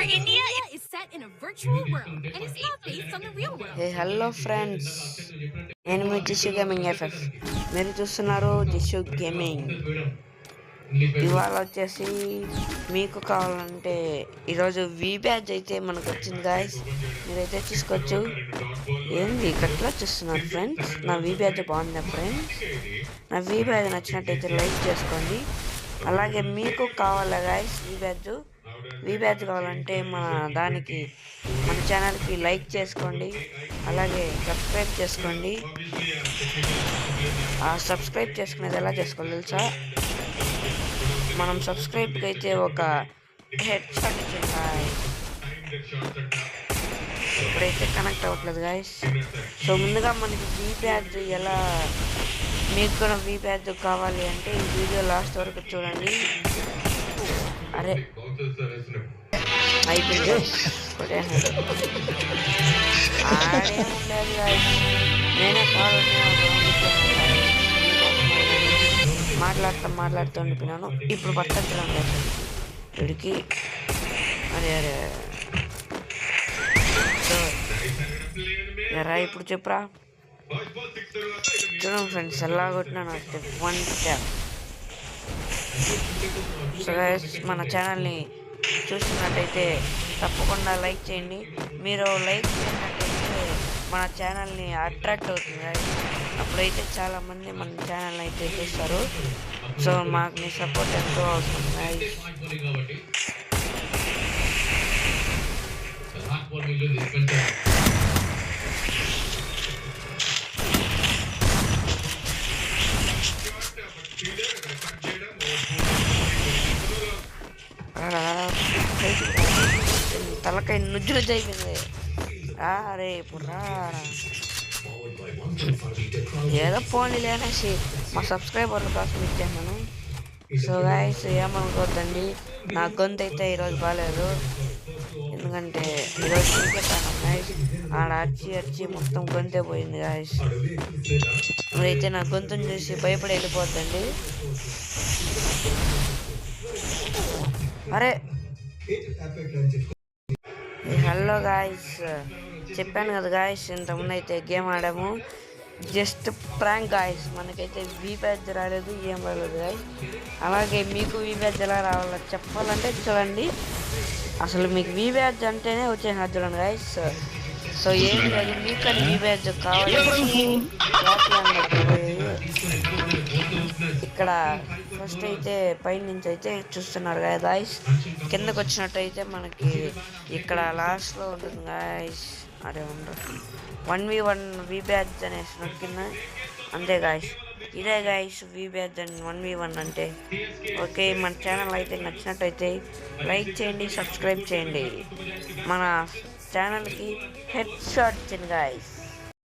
India is set in a virtual world and is not based on the real world. Hey hello friends, నేను మీ Jisshu gaming FF. మీరు చూస్తున్నారు Jisshu gaming. ఇవాళ వచ్చేసి మీకు కావాలంటే ఈరోజు వి బ్యాచ్ అయితే మనకు వచ్చింది గాయస్. మీరైతే చూసుకోవచ్చు. ఏంది ఇట్లా చూస్తున్నారు ఫ్రెండ్స్? నా వి బ్యాచ్ బాగుందా ఫ్రెండ్స్? నా వి బ్యాచ్ నచ్చినట్టయితే లైక్ చేసుకోండి. అలాగే మీకు కావాలా గాయస్ వి బ్యాచ్ కావాలంటే మన ఛానల్కి లైక్ చేసుకోండి. అలాగే సబ్స్క్రైబ్ చేసుకోండి. సబ్స్క్రైబ్ చేసుకునేది ఎలా చేసుకోవాలి తెలుసా? మనం సబ్స్క్రైబ్కి అయితే ఒక హెడ్ షాట్ ఇచ్చింది. ఇప్పుడైతే కనెక్ట్ అవ్వట్లేదు గాయస్. సో ముందుగా మనకి వి బ్యాచ్ మీకు కూడా వి బ్యాచ్ కావాలి అంటే ఈ వీడియో లాస్ట్ వరకు చూడండి. అరే అయిపోయింది, ఆడేముండేది గాయస్. నేనే మాట్లాడుతూ ఉండిపోయినాను. ఇప్పుడు పట్టడం లేదు వీడికి. అరే ఎరా ఇప్పుడు చెప్పురా. చూడండి ఫ్రెండ్స్, ఎలా కొట్టినాను స్టెప్ 1 స్టెప్. సో గైస్, మన ఛానల్ని చూస్తున్నట్టయితే తప్పకుండా లైక్ చేయండి. మీరు లైక్ చేసినట్టయితే మన ఛానల్ని అట్రాక్ట్ అవుతుంది. అప్పుడైతే చాలామంది మన ఛానల్ అయితే చూస్తారు. సో మాకు మీ సపోర్ట్ ఎంతో అవసరం. తలకాయ నుజ్జు అయిపోయింది. అరే ఇప్పుడు ఏదో ఫోన్లు లేనేసి మా సబ్స్క్రైబర్ల కోసం ఇచ్చాను. సో గాయస్, ఏమనుకోవద్దండి, నా గొంతు అయితే ఈరోజు బాగాలేదు. ఎందుకంటే ఈరోజు క్రికెట్ ఆడాం గాయస్. ఆడ అర్చి మొత్తం గొంతే పోయింది గాయస్. మీరైతే నా గొంతుని చూసి భయపడి వెళ్ళిపోద్దండి. అరే హలో గాయస్, చెప్పాను కదా గాయస్, ఇంతకుముందు అయితే గేమ్ ఆడాము. Just prank guys. మనకైతే వి బ్యాచ్ రాలేదు, ఏం రాలేదు గాయస్. అలాగే మీకు వి బ్యాచ్ ఎలా రావాలో చెప్పాలంటే చూడండి. అసలు మీకు వి బ్యాచ్ అంటేనే వచ్చేసిన చూడండి గాయస్. సో ఏం లేదు, మీకు అది వి బ్యాచ్ కావాలి. ఇక్కడ ఫస్ట్ అయితే పైన నుంచి అయితే చూస్తున్నారు కదా గాయస్. కిందకు వచ్చినట్టయితే మనకి ఇక్కడ లాస్ట్లో ఉంటుంది గాయస్. అదే ఉండదు 1v1 వి బ్యాచ్ అనేసి నొక్కిన అంతే గాయస్. ఇదే గాయస్ వి బ్యాచ్ అని 1v1 అంటే. ఓకే, మన ఛానల్ అయితే నచ్చినట్టయితే లైక్ చేయండి, సబ్స్క్రైబ్ చేయండి. మన ఛానల్కి హెడ్ షాట్ ఇచ్చింది గాయస్.